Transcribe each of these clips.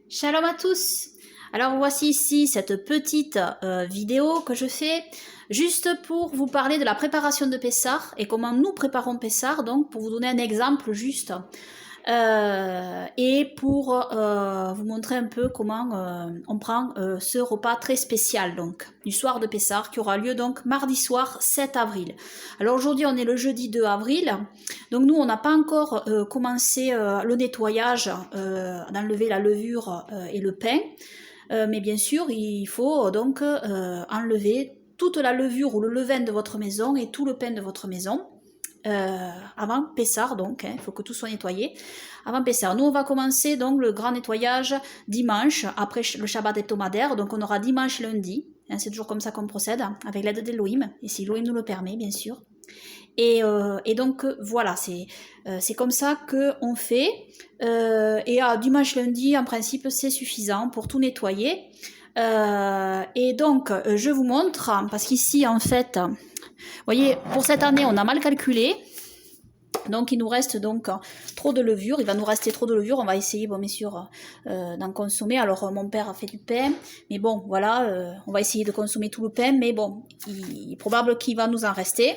Shalom à tous. Alors voici ici cette petite vidéo que je fais juste pour vous parler de la préparation de Pessah et comment nous préparons Pessah, donc pour vous donner un exemple juste et pour vous montrer un peu comment on prend ce repas très spécial donc du soir de Pessah qui aura lieu donc mardi soir 7 avril. Alors aujourd'hui on est le jeudi 2 avril, donc nous on n'a pas encore commencé le nettoyage, d'enlever la levure et le pain, mais bien sûr il faut donc enlever toute la levure ou le levain de votre maison et tout le pain de votre maison. Avant Pessah, donc il faut que tout soit nettoyé avant Pessah. Nous on va commencer donc le grand nettoyage dimanche après le Shabbat hebdomadaire, donc on aura dimanche lundi, c'est toujours comme ça qu'on procède avec l'aide d'Elohim et si Elohim nous le permet bien sûr. Et donc voilà, c'est comme ça qu'on fait, et dimanche lundi en principe c'est suffisant pour tout nettoyer. Et donc je vous montre, parce qu'ici en fait, vous voyez, pour cette année on a mal calculé, donc il nous reste donc trop de levure, il va nous rester trop de levure, on va essayer bon bien sûr d'en consommer. Alors mon père a fait du pain, mais bon voilà, on va essayer de consommer tout le pain, mais bon, il est probable qu'il va nous en rester.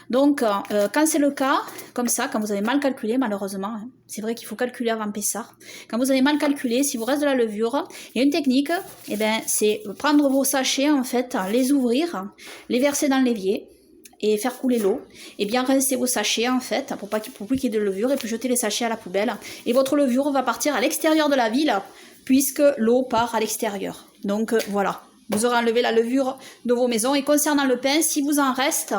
Donc quand c'est le cas, comme ça, quand vous avez mal calculé malheureusement, hein, c'est vrai qu'il faut calculer avant Pessah, quand vous avez mal calculé, si vous reste de la levure, il y a une technique, et ben, c'est prendre vos sachets en fait, les ouvrir, les verser dans l'évier, et faire couler l'eau, et bien rincer vos sachets en fait, pour plus qu'il y ait de levure, et puis jeter les sachets à la poubelle, et votre levure va partir à l'extérieur de la ville, puisque l'eau part à l'extérieur. Donc voilà, vous aurez enlevé la levure de vos maisons. Et concernant le pain, si vous en reste,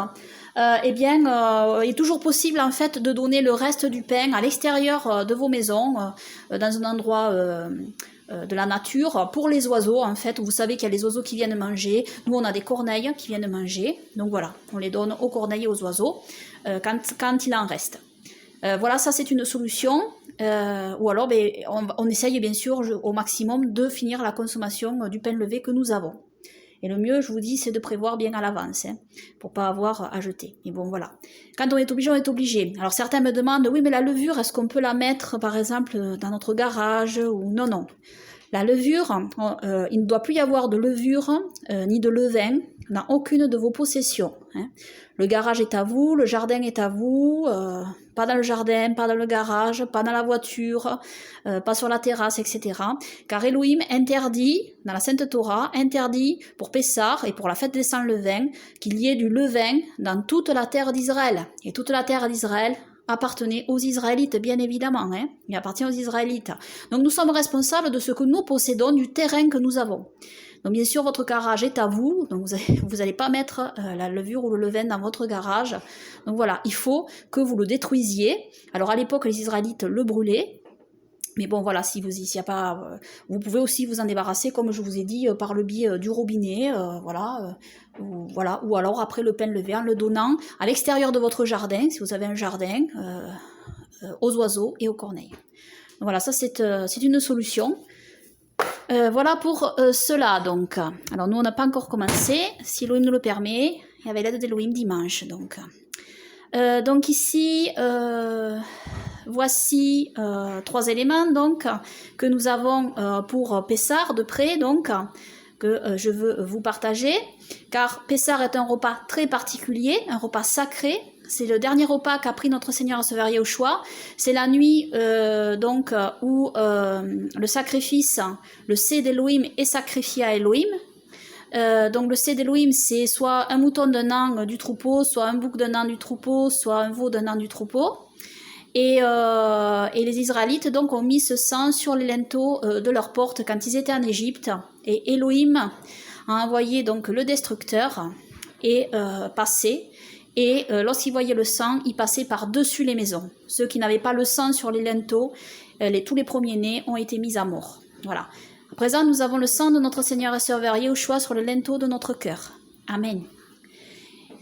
eh bien, il est toujours possible en fait de donner le reste du pain à l'extérieur de vos maisons, dans un endroit de la nature, pour les oiseaux en fait. Vous savez qu'il y a les oiseaux qui viennent manger. Nous on a des corneilles qui viennent manger, donc voilà, on les donne aux corneilles et aux oiseaux quand il en reste. Voilà, ça c'est une solution. Ou alors ben, on essaye bien sûr au maximum de finir la consommation du pain levé que nous avons. Et le mieux, je vous dis, c'est de prévoir bien à l'avance, hein, pour pas avoir à jeter. Et bon, voilà. Quand on est obligé, on est obligé. Alors certains me demandent, oui, mais la levure, est-ce qu'on peut la mettre, par exemple, dans notre garage ou non, non. La levure, il ne doit plus y avoir de levure ni de levain dans aucune de vos possessions, hein. Le garage est à vous, le jardin est à vous, pas dans le jardin, pas dans le garage, pas dans la voiture, pas sur la terrasse, etc. Car Elohim interdit, dans la Sainte Torah, interdit pour Pessah et pour la fête des sans levain, qu'il y ait du levain dans toute la terre d'Israël. Et toute la terre d'Israël appartenait aux Israélites, bien évidemment, hein. Il appartient aux Israélites. Donc nous sommes responsables de ce que nous possédons, du terrain que nous avons. Donc bien sûr, votre garage est à vous, donc vous n'allez pas mettre la levure ou le levain dans votre garage. Donc voilà, il faut que vous le détruisiez. Alors à l'époque, les Israélites le brûlaient. Mais bon, voilà, s'il n'y a pas, vous pouvez aussi vous en débarrasser, comme je vous ai dit, par le biais du robinet, voilà, ou alors après le pain levé en le donnant à l'extérieur de votre jardin, si vous avez un jardin, aux oiseaux et aux corneilles. Donc voilà, ça c'est une solution. Voilà pour cela donc. Alors nous on n'a pas encore commencé, si Elohim nous le permet, et avec l'aide d'Elohim dimanche donc. Donc ici, voici 3 éléments donc que nous avons pour Pessah de près donc, que je veux vous partager, car Pessah est un repas très particulier, un repas sacré. C'est le dernier repas qu'a pris notre Seigneur Sauveur Yahushua. C'est la nuit donc où le sacrifice, le Seh d'Elohim est sacrifié à Elohim. Donc le Seh d'Elohim, c'est soit un mouton d'un an du troupeau, soit un bouc d'un an du troupeau, soit un veau d'un an du troupeau. Et les Israélites donc ont mis ce sang sur les linteaux de leurs portes quand ils étaient en Égypte. Et Elohim a envoyé donc le destructeur et passé. Et lorsqu'ils voyaient le sang, ils passaient par-dessus les maisons. Ceux qui n'avaient pas le sang sur les linteaux, tous les premiers-nés ont été mis à mort. Voilà. À présent, nous avons le sang de notre Seigneur et Sauveur Yahushua sur le linteau de notre cœur. Amen.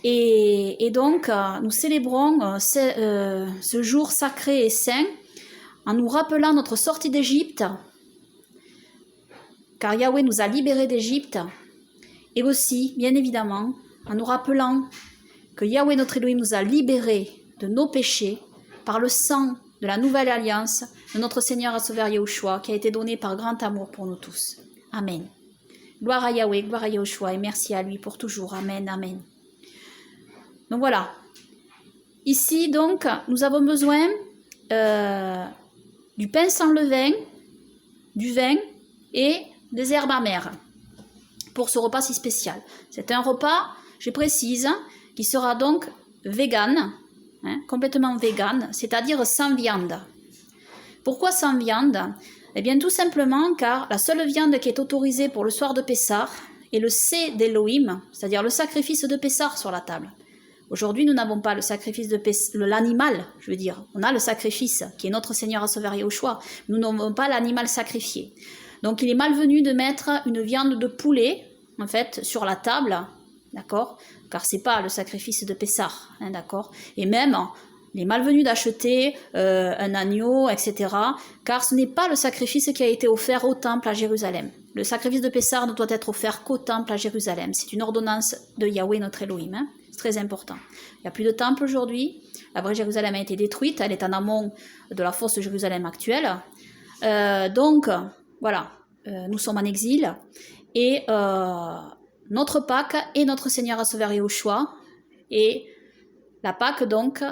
Et donc, nous célébrons ce jour sacré et saint en nous rappelant notre sortie d'Égypte, car Yahweh nous a libérés d'Égypte, et aussi, bien évidemment, en nous rappelant que Yahweh notre Elohim nous a libérés de nos péchés par le sang de la nouvelle alliance de notre Seigneur et Sauveur Yahushua qui a été donné par grand amour pour nous tous. Amen. Gloire à Yahweh, gloire à Yahushua et merci à lui pour toujours. Amen, amen. Donc voilà. Ici donc, nous avons besoin du pain sans levain, du vin et des herbes amères pour ce repas si spécial. C'est un repas, je précise, qui sera donc vegan, complètement vegan, c'est-à-dire sans viande. Pourquoi sans viande? Eh bien tout simplement car la seule viande qui est autorisée pour le soir de Pessah est le C d'Elohim, c'est-à-dire le sacrifice de Pessah sur la table. Aujourd'hui, nous n'avons pas le sacrifice de l'animal, je veux dire. On a le sacrifice qui est notre Seigneur et Sauveur Yahushua. Nous n'avons pas l'animal sacrifié. Donc il est malvenu de mettre une viande de poulet, en fait, sur la table, d'accord? Car c'est pas le sacrifice de Pessah, d'accord? Et même, il est malvenu d'acheter un agneau, etc. Car ce n'est pas le sacrifice qui a été offert au temple à Jérusalem. Le sacrifice de Pessah ne doit être offert qu'au temple à Jérusalem. C'est une ordonnance de Yahweh, notre Elohim. C'est très important. Il n'y a plus de temple aujourd'hui. La vraie Jérusalem a été détruite. Elle est en amont de la fosse de Jérusalem actuelle. Donc, voilà. Nous sommes en exil. Et notre Pâque est notre Seigneur et Sauveur Yahushua. Et la Pâque, donc,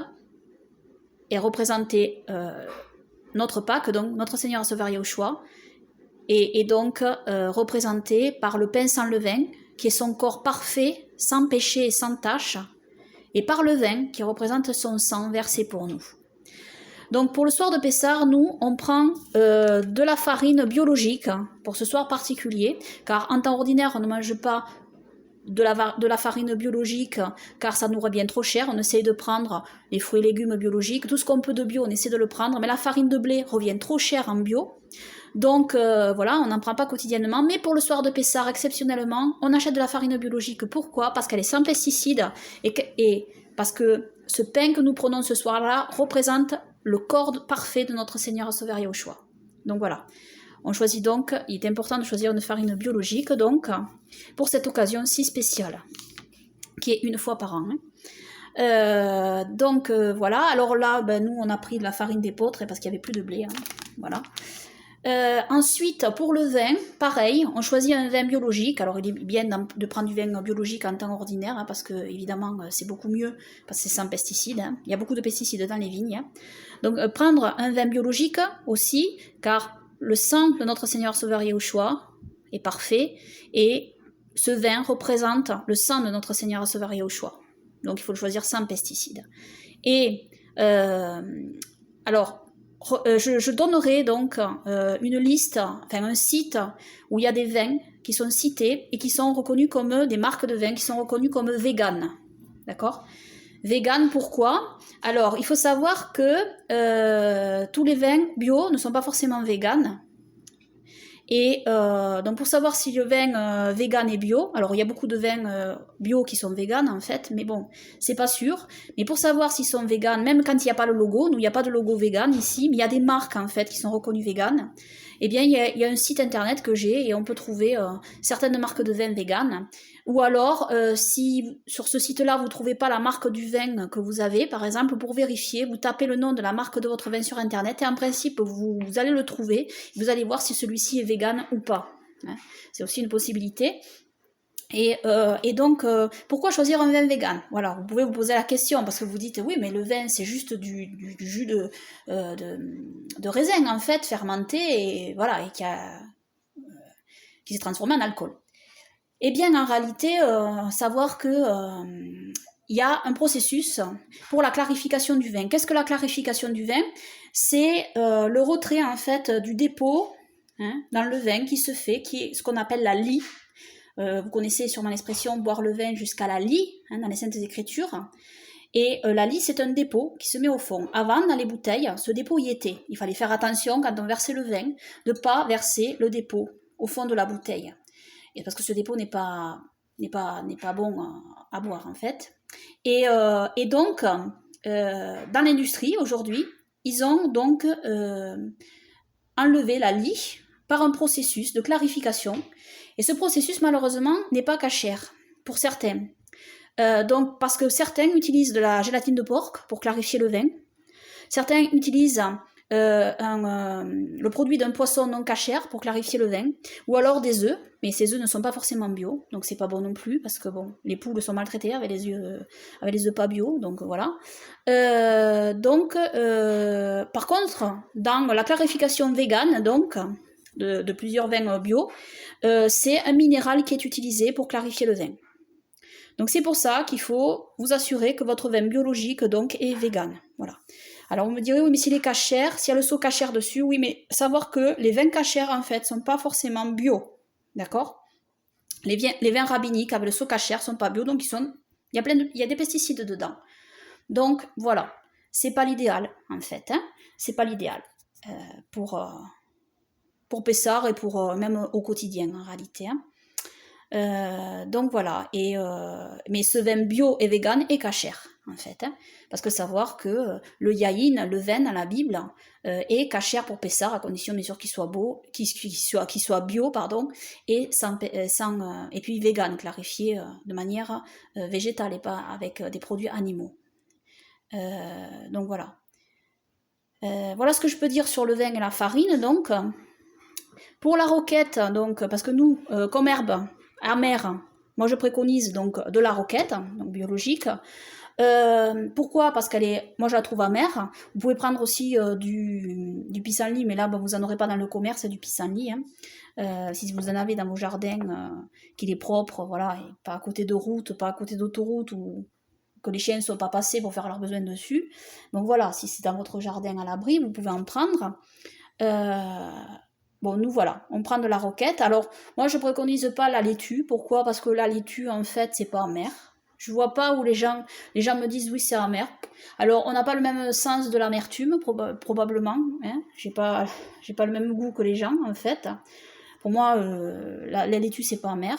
est représentée... notre Pâque, donc, notre Seigneur et Sauveur Yahushua, est donc représenté par le pain sans levain, qui est son corps parfait, sans péché et sans tache, et par le vin, qui représente son sang versé pour nous. Donc pour le soir de Pessah, nous, on prend de la farine biologique, pour ce soir particulier, car en temps ordinaire, on ne mange pas de la farine biologique, car ça nous revient trop cher. On essaye de prendre les fruits et légumes biologiques, tout ce qu'on peut de bio, on essaie de le prendre, mais la farine de blé revient trop cher en bio. Donc voilà, on n'en prend pas quotidiennement, mais pour le soir de Pessah, exceptionnellement, on achète de la farine biologique. Pourquoi? Parce qu'elle est sans pesticides et parce que ce pain que nous prenons ce soir-là représente le corps parfait de notre Seigneur et Sauveur Yahushua. Donc voilà, on choisit donc, il est important de choisir une farine biologique donc pour cette occasion si spéciale, qui est une fois par an. Donc voilà, alors là, nous on a pris de la farine d'épeautre parce qu'il n'y avait plus de blé, voilà. Ensuite, pour le vin, pareil, on choisit un vin biologique. Alors, il est bien de prendre du vin biologique en temps ordinaire, parce que, évidemment, c'est beaucoup mieux, parce que c'est sans pesticides. Il y a beaucoup de pesticides dans les vignes. Donc, prendre un vin biologique aussi, car le sang de notre Seigneur Sauveur Yahushua est parfait, et ce vin représente le sang de notre Seigneur Sauveur Yahushua. Donc, il faut le choisir sans pesticides. Et, alors, je donnerai donc une liste, enfin un site où il y a des vins qui sont cités et qui sont reconnus comme des marques de vins qui sont reconnues comme vegan. D'accord? Vegan, pourquoi? Alors, il faut savoir que tous les vins bio ne sont pas forcément vegan. Et donc pour savoir si le vin vegan est bio, alors il y a beaucoup de vins bio qui sont vegan en fait, mais bon, c'est pas sûr. Mais pour savoir s'ils sont vegan, même quand il n'y a pas le logo, nous il n'y a pas de logo vegan ici, mais il y a des marques en fait qui sont reconnues vegan. Eh bien il y a un site internet que j'ai et on peut trouver certaines marques de vin vegan. Ou alors, si sur ce site-là vous ne trouvez pas la marque du vin que vous avez, par exemple, pour vérifier, vous tapez le nom de la marque de votre vin sur internet et en principe vous allez le trouver, vous allez voir si celui-ci est vegan ou pas. C'est aussi une possibilité. Et donc, pourquoi choisir un vin vegan? Voilà, vous pouvez vous poser la question, parce que vous dites, oui, mais le vin, c'est juste du jus de raisin, en fait, fermenté, et voilà, et qui s'est transformé en alcool. Eh bien, en réalité, savoir que il y a un processus pour la clarification du vin. Qu'est-ce que la clarification du vin? C'est le retrait, en fait, du dépôt dans le vin qui se fait, qui est ce qu'on appelle la lie. Vous connaissez sûrement l'expression « boire le vin jusqu'à la lie » dans les Saintes Écritures. Et la lie, c'est un dépôt qui se met au fond. Avant, dans les bouteilles, ce dépôt y était. Il fallait faire attention, quand on versait le vin, de ne pas verser le dépôt au fond de la bouteille. Et parce que ce dépôt n'est pas bon à boire en fait. Et donc, dans l'industrie aujourd'hui, ils ont donc enlevé la lie par un processus de clarification. Et ce processus, malheureusement, n'est pas cachère pour certains. Donc, parce que certains utilisent de la gélatine de porc pour clarifier le vin. Certains utilisent le produit d'un poisson non cachère pour clarifier le vin, ou alors des œufs, mais ces œufs ne sont pas forcément bio, donc c'est pas bon non plus, parce que bon, les poules sont maltraitées avec les œufs pas bio, donc voilà. Par contre, dans la clarification végane, donc, de plusieurs vins bio, c'est un minéral qui est utilisé pour clarifier le vin. Donc c'est pour ça qu'il faut vous assurer que votre vin biologique donc est vegan. Voilà. Alors vous me direz, oui mais s'il est cachère, s'il y a le sceau cachère dessus, oui mais savoir que les vins cachères en fait sont pas forcément bio. D'accord? Les vins rabbiniques avec le sceau cachère sont pas bio, donc il y a des pesticides dedans. Donc voilà, c'est pas l'idéal en fait. Hein, c'est pas l'idéal pour Pessard et pour même au quotidien en réalité. Hein. Donc voilà, mais ce vin bio et vegan est cachère en fait, hein, parce que savoir que le yaïn, le vin dans la Bible, est cachère pour Pessard à condition bien sûr qu'il soit qu'il soit bio pardon, et et puis vegan, clarifié de manière végétale et pas avec des produits animaux. Donc voilà. Voilà ce que je peux dire sur le vin et la farine donc. Pour la roquette, donc, parce que nous, comme herbe amère, moi je préconise donc de la roquette, donc biologique. Pourquoi? Parce moi je la trouve amère. Vous pouvez prendre aussi du pissenlit, mais là bon, vous n'en aurez pas dans le commerce, du pissenlit. Hein. Si vous en avez dans vos jardins, qu'il est propre, voilà, et pas à côté de route, pas à côté d'autoroute, ou que les chiens ne soient pas passés pour faire leurs besoins dessus. Donc voilà, si c'est dans votre jardin à l'abri, vous pouvez en prendre. Bon, nous voilà, on prend de la roquette. Alors, moi je préconise pas la laitue. Pourquoi? Parce que la laitue, en fait, c'est pas amer. Je vois pas où les gens me disent oui, c'est amer. Alors, on n'a pas le même sens de l'amertume, probablement. Hein. J'ai pas le même goût que les gens, en fait. Pour moi, la laitue, c'est pas amer.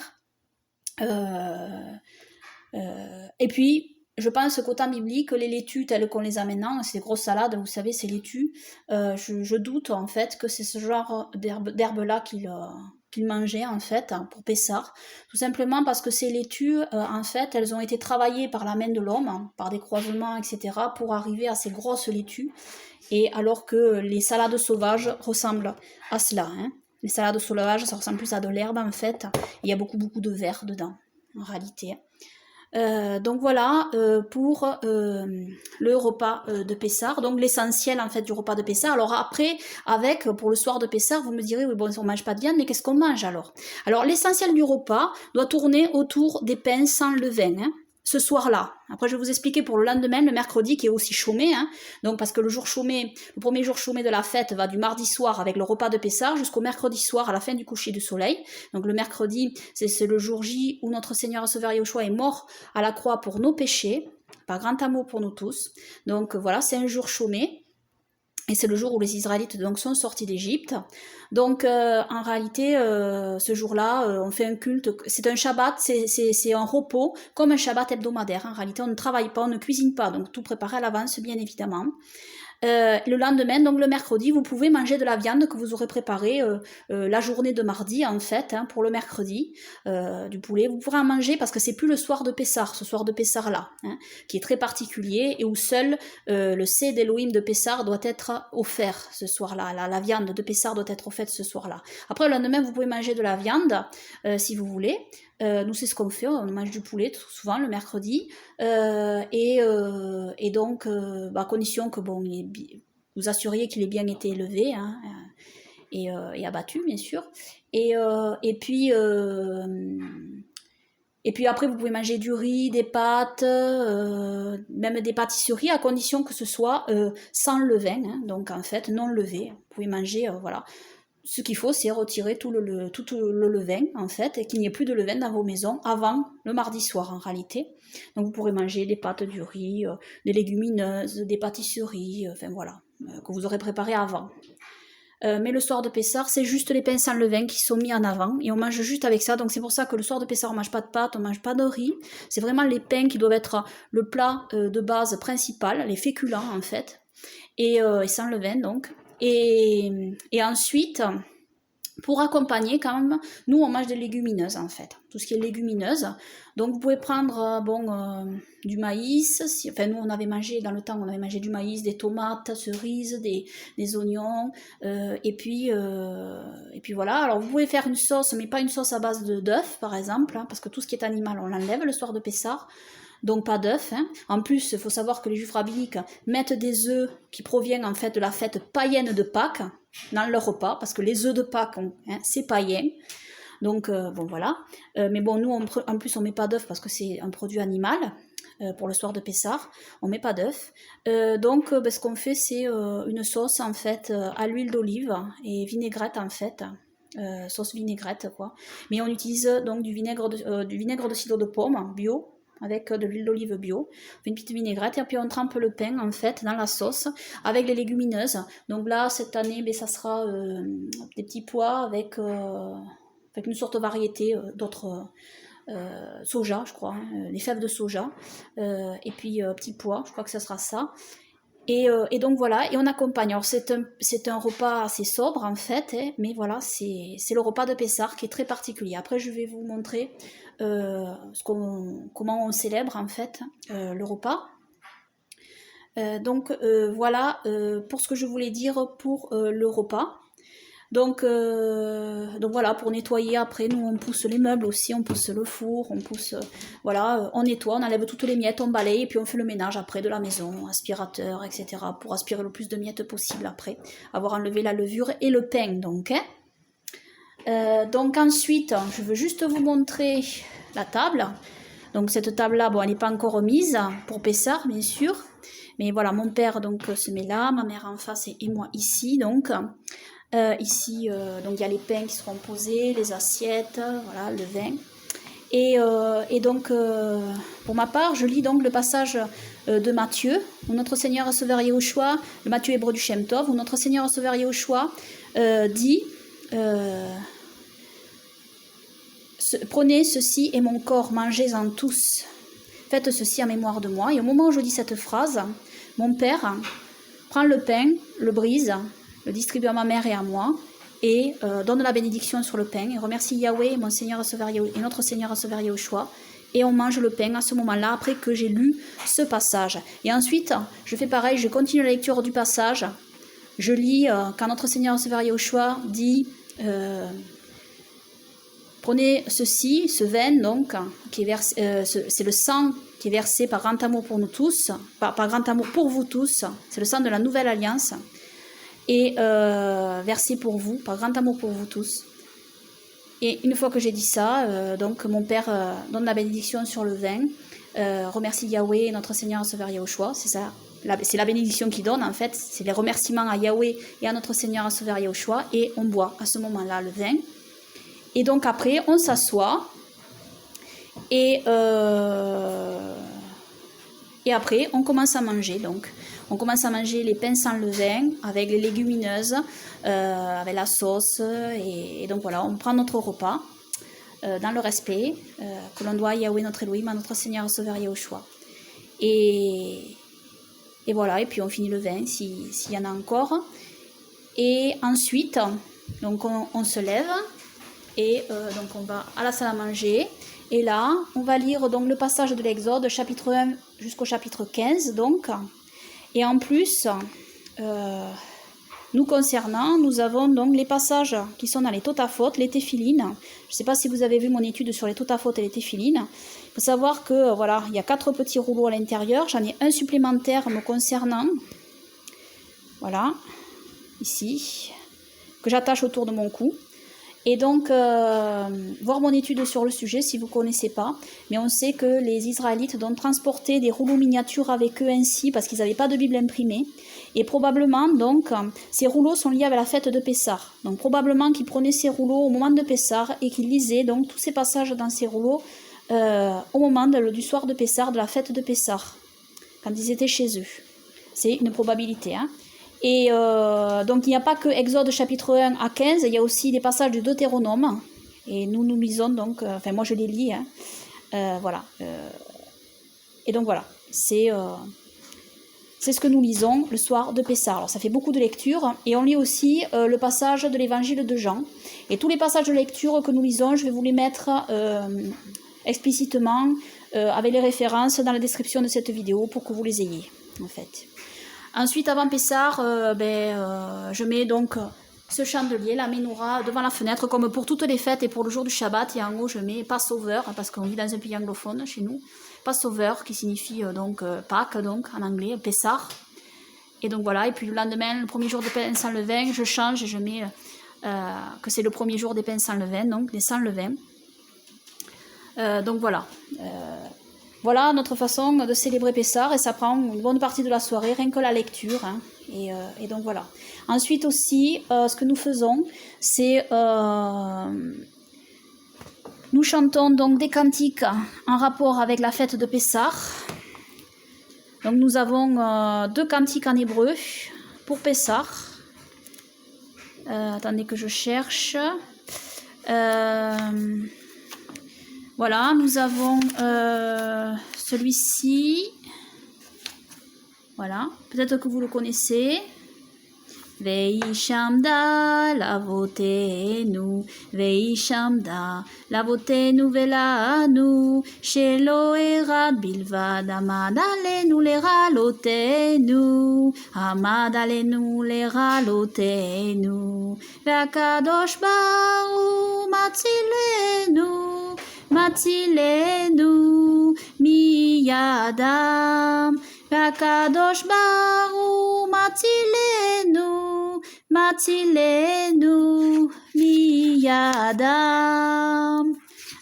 Et puis, je pense qu'au temps biblique, les laitues telles qu'on les a maintenant, ces grosses salades, vous savez, ces laitues, je doute en fait que c'est ce genre d'herbe-là qu'il mangeait en fait pour Pessard. Tout simplement parce que ces laitues, en fait, elles ont été travaillées par la main de l'homme, hein, par des croisements, etc., pour arriver à ces grosses laitues. Et alors que les salades sauvages ressemblent à cela. Hein. Les salades sauvages, ça ressemble plus à de l'herbe en fait. Il y a beaucoup de verre dedans, en réalité. Donc voilà pour le repas de Pessard, donc l'essentiel en fait du repas de Pessard. Alors après, pour le soir de Pessard, vous me direz, oui bon, on mange pas de viande, mais qu'est-ce qu'on mange alors? Alors l'essentiel du repas doit tourner autour des pains sans levain, hein, ce soir-là. Après je vais vous expliquer pour le lendemain, le mercredi qui est aussi chômé, hein, donc parce que le premier jour chômé de la fête va du mardi soir avec le repas de Pessard jusqu'au mercredi soir à la fin du coucher du soleil. Donc le mercredi, c'est le jour J où notre Seigneur et Sauveur Yeshua est mort à la croix pour nos péchés, par grand amour pour nous tous. Donc voilà, c'est un jour chômé. Et c'est le jour où les Israélites donc sont sortis d'Égypte. Donc en réalité, ce jour-là, on fait un culte. C'est un Shabbat, c'est un repos, comme un Shabbat hebdomadaire. En réalité, on ne travaille pas, on ne cuisine pas, donc tout préparé à l'avance, bien évidemment. Le lendemain, donc le mercredi, vous pouvez manger de la viande que vous aurez préparée la journée de mardi, en fait, hein, pour le mercredi, du poulet. Vous pourrez en manger parce que c'est plus le soir de Pessard, ce soir de Pessard-là, hein, qui est très particulier et où seul le Sed d'Elohim de Pessard doit être offert ce soir-là. La viande de Pessard doit être offerte ce soir-là. Après, le lendemain, vous pouvez manger de la viande, si vous voulez. Nous, c'est ce qu'on fait, on mange du poulet tout souvent le mercredi, et donc, à condition que bon, vous assuriez qu'il ait bien été élevé, hein, et abattu, bien sûr. Et puis après, vous pouvez manger du riz, des pâtes, même des pâtisseries, à condition que ce soit sans levain, hein, donc en fait non levé. Vous pouvez manger, voilà. Ce qu'il faut, c'est retirer tout le levain, en fait, et qu'il n'y ait plus de levain dans vos maisons avant le mardi soir, en réalité. Donc vous pourrez manger des pâtes, du riz, des légumineuses, des pâtisseries, enfin voilà, que vous aurez préparé avant. Mais le soir de Pessard, c'est juste les pains sans levain qui sont mis en avant, et on mange juste avec ça. Donc c'est pour ça que le soir de Pessard, on mange pas de pâtes, on mange pas de riz. C'est vraiment les pains qui doivent être le plat de base principal, les féculents, en fait, et sans levain, donc. Et ensuite, Pour accompagner, quand même, nous on mange des légumineuses en fait, tout ce qui est légumineuse. Donc vous pouvez prendre du maïs, enfin nous on avait mangé, dans le temps on avait mangé du maïs, des tomates, cerises, des oignons, et puis voilà. Alors vous pouvez faire une sauce, mais pas une sauce à base d'œufs par exemple, hein, parce que tout ce qui est animal on l'enlève le soir de Pessah. Donc pas d'œufs. Hein. En plus, il faut savoir que les juifs rabbiniques mettent des œufs qui proviennent en fait de la fête païenne de Pâques dans leur repas, parce que les œufs de Pâques, c'est païen. Donc bon voilà. Mais bon, nous en plus on met pas d'œufs parce que c'est un produit animal. Pour le soir de Pessah, on met pas d'œufs. Donc ce qu'on fait, c'est une sauce en fait à l'huile d'olive et vinaigrette en fait. Sauce vinaigrette quoi. Mais on utilise donc du vinaigre de cidre de pomme bio, avec de l'huile d'olive bio, on fait une petite vinaigrette et puis on trempe le pain en fait dans la sauce avec les légumineuses. Donc là cette année ça sera des petits pois avec une sorte de variété d'autres soja je crois, hein, des fèves de soja, et puis petits pois, je crois que ça sera ça. Et donc voilà, et on accompagne. Alors c'est un repas assez sobre en fait, hein, mais voilà, c'est le repas de Pessah qui est très particulier. Après je vais vous montrer comment on célèbre en fait le repas. Donc voilà pour ce que je voulais dire pour le repas. Donc voilà, pour nettoyer après, nous on pousse les meubles aussi, on pousse le four, on pousse, voilà, on nettoie, on enlève toutes les miettes, on balaye et puis on fait le ménage après de la maison, aspirateur, etc. pour aspirer le plus de miettes possible après avoir enlevé la levure et le pain donc. Hein. Donc ensuite, je veux juste vous montrer la table. Donc cette table-là, bon, elle n'est pas encore mise pour Pessah, bien sûr. Mais voilà, mon père donc se met là, ma mère en face et moi ici donc. Ici, donc il y a les pains qui seront posés, les assiettes, voilà, le vin. Et donc, pour ma part, je lis donc le passage de Matthieu, où notre Seigneur Sauveur Yahushua, le Matthieu hébreu du Shem Tov, où notre Seigneur Sauveur Yahushua dit prenez ceci et mon corps, mangez-en tous. Faites ceci en mémoire de moi. Et au moment où je dis cette phrase, mon père prend le pain, le brise, le distribue à ma mère et à moi, et donne la bénédiction sur le pain, et remercie Yahweh, mon Seigneur et notre Seigneur Sauveur Yahushua, et on mange le pain à ce moment-là, après que j'ai lu ce passage. Et ensuite, je fais pareil, je continue la lecture du passage, je lis quand notre Seigneur Sauveur Yahushua dit prenez ceci, ce vin donc, qui est c'est le sang qui est versé par grand amour pour nous tous, par grand amour pour vous tous, c'est le sang de la nouvelle alliance, et versé pour vous, par grand amour pour vous tous. Et une fois que j'ai dit ça, donc mon père donne la bénédiction sur le vin, remercie Yahweh, notre Seigneur Sauveur Yahushua, c'est ça, c'est la bénédiction qu'il donne en fait, c'est les remerciements à Yahweh et à notre Seigneur Sauveur Yahushua, et on boit à ce moment-là le vin. Et donc après, on s'assoit, et après, on commence à manger. Donc, on commence à manger les pains sans levain avec les légumineuses, avec la sauce. Et donc voilà, on prend notre repas dans le respect que l'on doit à Yahweh notre Elohim, à notre Seigneur Sauveur Yahushua. Et voilà, et puis on finit le vin s'il y en a encore. Et ensuite, donc on se lève et donc on va à la salle à manger. Et là, on va lire donc le passage de l'Exode, chapitre 1 jusqu'au chapitre 15, donc. Et en plus, nous concernant, nous avons donc les passages qui sont dans les Totafot, les Téphilines. Je ne sais pas si vous avez vu mon étude sur les Totafot et les Téphilines. Il faut savoir que, voilà, il y a 4 petits rouleaux à l'intérieur. J'en ai un supplémentaire me concernant. Voilà, ici, que j'attache autour de mon cou. Et donc, voir mon étude sur le sujet si vous ne connaissez pas. Mais on sait que les Israélites donc transportaient des rouleaux miniatures avec eux ainsi parce qu'ils n'avaient pas de Bible imprimée. Et probablement, donc, ces rouleaux sont liés avec la fête de Pessah. Donc, probablement qu'ils prenaient ces rouleaux au moment de Pessah et qu'ils lisaient donc tous ces passages dans ces rouleaux au moment du soir de Pessah, de la fête de Pessah, quand ils étaient chez eux. C'est une probabilité, hein. Et donc il n'y a pas que Exode chapitre 1 à 15, il y a aussi des passages du Deutéronome. Et nous lisons donc, enfin moi je les lis, hein, voilà. Et donc voilà, c'est c'est ce que nous lisons le soir de Pessah. Alors ça fait beaucoup de lectures et on lit aussi le passage de l'évangile de Jean. Et tous les passages de lecture que nous lisons, je vais vous les mettre explicitement avec les références dans la description de cette vidéo pour que vous les ayez en fait. Ensuite, avant Pessah, je mets donc ce chandelier, la menorah, devant la fenêtre, comme pour toutes les fêtes et pour le jour du Shabbat. Et en haut, je mets Passover, parce qu'on vit dans un pays anglophone chez nous. Passover, qui signifie donc Pâques, donc en anglais, Pessah. Et donc voilà, et puis le lendemain, le premier jour des pains sans levain, je change et je mets que c'est le premier jour des pains sans levain, donc des sans levain. Donc voilà. Voilà notre façon de célébrer Pessah, et ça prend une bonne partie de la soirée, rien que la lecture. Hein, et donc voilà. Ensuite aussi, ce que nous faisons, c'est nous chantons donc des cantiques en rapport avec la fête de Pessah. Donc nous avons 2 cantiques en hébreu pour Pessah. Attendez que je cherche. Voilà, nous avons celui-ci. Voilà, peut-être que vous le connaissez. Veishamda lavotenu, Veishamda lavotenu velanu, Shelo erad bilvad, Amad alenu leralotenu, Amad alenu leralotenu, Ve'akadosh baruch matzilenu, matzilenu miyadam, Ve'akadosh baruch matzilenu, matzilenu miyadam.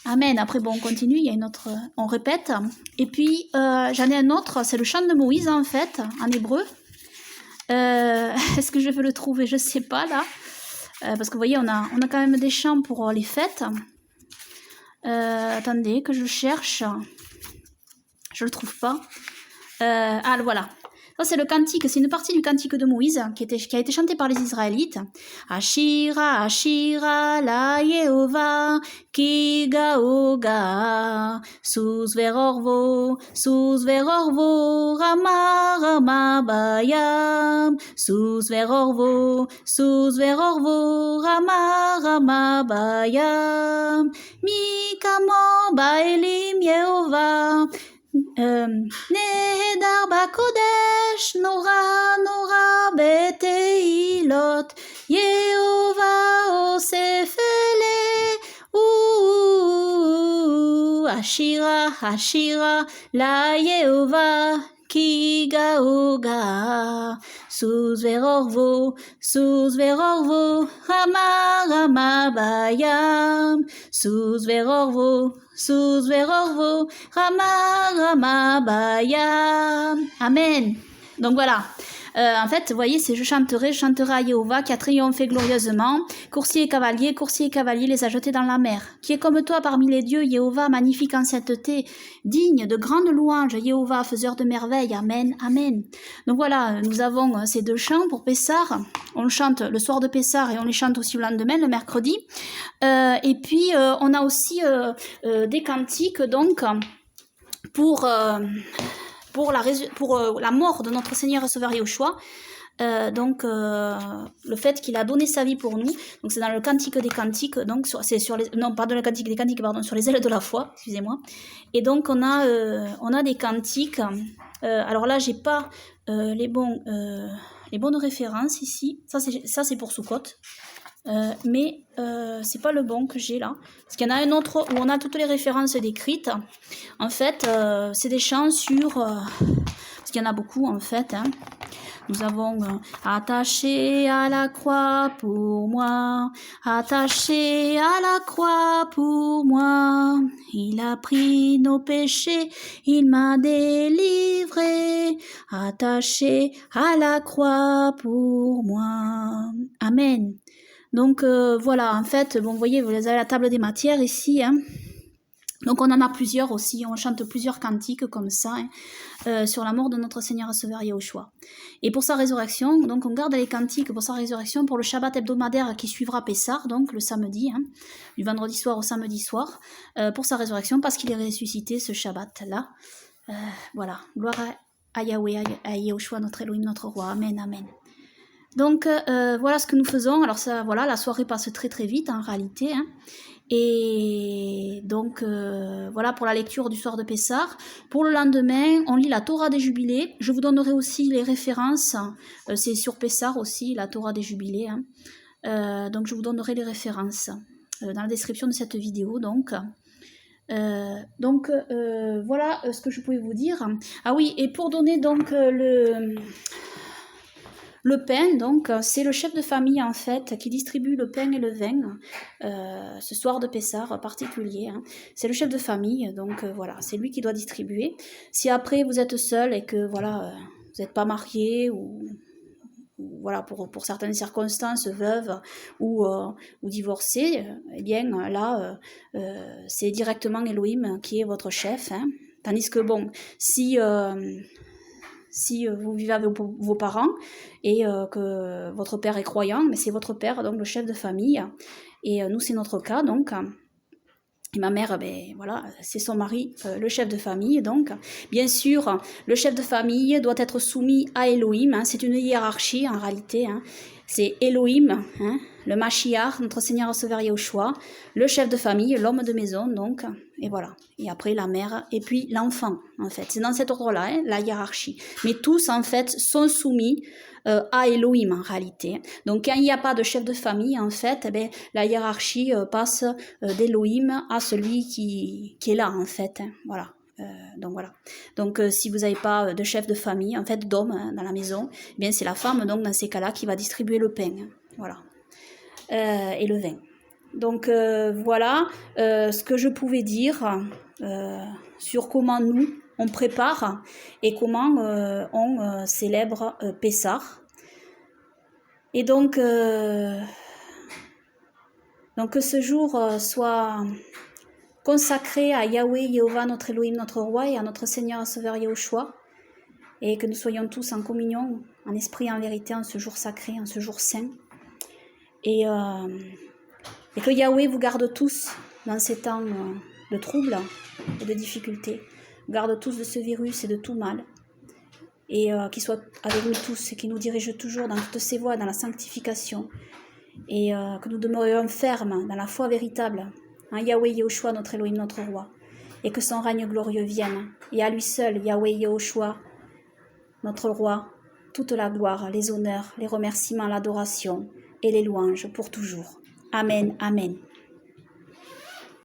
Amen. Après, bon, on continue, il y a une autre, on répète. Et puis, j'en ai un autre, c'est le chant de Moïse, en fait, en hébreu. Est-ce que je vais le trouver? Je sais pas, là. Parce que, vous voyez, on a quand même des chants pour les fêtes. Attendez, que je cherche. Je le trouve pas. Ah, voilà. Ça, c'est le cantique, c'est une partie du cantique de Moïse qui a été chanté par les Israélites. Ashira, Ashira, la Yehova, ki gaoga, sous verorvo, rama, rama, bayam, sous verorvo, rama, rama, bayam, mi kamo baelim Yehova, Nehedar bakodesh, Nora, Nora beteilot, Yehova osefele, Ashira, Ashira, la Yehova, ki gaoga, sous verorvo, Rama, Rama bayam, sous verorvo, Rama, Rama bayam. Amen. Donc voilà. En fait, vous voyez, c'est je chanterai à Jéhovah qui a triomphé glorieusement. Coursier et cavalier les a jetés dans la mer. Qui est comme toi parmi les dieux, Jéhovah, magnifique en sainteté, digne de grandes louanges, Jéhovah, faiseur de merveilles. Amen, amen. Donc voilà, nous avons ces 2 chants pour Pessah. On le chante le soir de Pessah et on les chante aussi le lendemain, le mercredi. Et puis, on a aussi des cantiques, donc, pour la mort de notre Seigneur et Sauveur Yahushua, le fait qu'il a donné sa vie pour nous. Donc c'est dans le Cantique des Cantiques, donc c'est sur les, non pas dans le Cantique des Cantiques, pardon, sur les ailes de la foi, excusez-moi. Et donc on a des cantiques. Alors là j'ai pas les bonnes références ici. Ça c'est pour Sukkot. Mais c'est pas le bon que j'ai là, parce qu'il y en a un autre où on a toutes les références décrites. En fait, c'est des chants sur parce qu'il y en a beaucoup en fait. Hein. Nous avons attaché à la croix pour moi, attaché à la croix pour moi. Il a pris nos péchés, il m'a délivré, attaché à la croix pour moi. Amen. Donc voilà, en fait, bon, vous voyez, vous avez la table des matières ici. Hein. Donc on en a plusieurs aussi, on chante plusieurs cantiques comme ça, hein, sur la mort de notre Seigneur et Sauveur Yahushua. Et pour sa résurrection, donc on garde les cantiques pour sa résurrection pour le Shabbat hebdomadaire qui suivra Pessah, donc le samedi, hein, du vendredi soir au samedi soir, pour sa résurrection, parce qu'il est ressuscité ce Shabbat-là. Voilà, gloire à Yahweh, à Yahushua, notre Elohim, notre roi. Amen, amen. Donc voilà ce que nous faisons. Alors ça, voilà, la soirée passe très très vite en réalité. Hein. Et donc voilà pour la lecture du soir de Pessah. Pour le lendemain, on lit la Torah des Jubilés. Je vous donnerai aussi les références. C'est sur Pessah aussi, la Torah des Jubilés. Hein. Donc je vous donnerai les références dans la description de cette vidéo. Donc voilà ce que je pouvais vous dire. Ah oui, et pour donner donc le pain, donc, c'est le chef de famille, en fait, qui distribue le pain et le vin, ce soir de Pessah particulier. Hein. C'est le chef de famille, donc voilà, c'est lui qui doit distribuer. Si après vous êtes seul et que, voilà, vous n'êtes pas marié ou voilà, pour certaines circonstances, veuve ou divorcée, eh bien, là, c'est directement Elohim qui est votre chef. Hein. Tandis que, bon, si vous vivez avec vos parents et que votre père est croyant, mais c'est votre père, donc le chef de famille. Et nous, c'est notre cas, donc. Et ma mère, ben voilà, c'est son mari, le chef de famille. Donc, bien sûr, le chef de famille doit être soumis à Elohim. Hein, c'est une hiérarchie en réalité. Hein. C'est Elohim, hein, le Mashiach, notre Seigneur et Sauveur Yahushua, le chef de famille, l'homme de maison, donc, et voilà. Et après la mère, et puis l'enfant, en fait. C'est dans cet ordre-là, hein, la hiérarchie. Mais tous, en fait, sont soumis à Elohim, en réalité. Donc, quand il n'y a pas de chef de famille, en fait, eh bien, la hiérarchie passe d'Elohim à celui qui est là, en fait. Hein, voilà. Donc voilà. Donc si vous n'avez pas de chef de famille, en fait d'homme hein, dans la maison, eh bien c'est la femme donc dans ces cas-là qui va distribuer le pain, hein, voilà, et le vin. Donc voilà ce que je pouvais dire sur comment nous on prépare et comment on célèbre Pessah. Et donc que ce jour soit consacré à Yahweh, Jéhovah, notre Elohim, notre roi, et à notre Seigneur et Sauveur Yahushua, et que nous soyons tous en communion, en esprit et en vérité, en ce jour sacré, en ce jour saint, et que Yahweh vous garde tous dans ces temps de troubles et de difficultés, vous garde tous de ce virus et de tout mal, et qu'il soit avec nous tous, et qu'il nous dirige toujours dans toutes ses voies, dans la sanctification, et que nous demeurions fermes dans la foi véritable, en Yahweh Yahushua, notre Elohim, notre roi, et que son règne glorieux vienne, et à lui seul, Yahweh Yahushua, notre roi, toute la gloire, les honneurs, les remerciements, l'adoration et les louanges pour toujours. Amen, amen.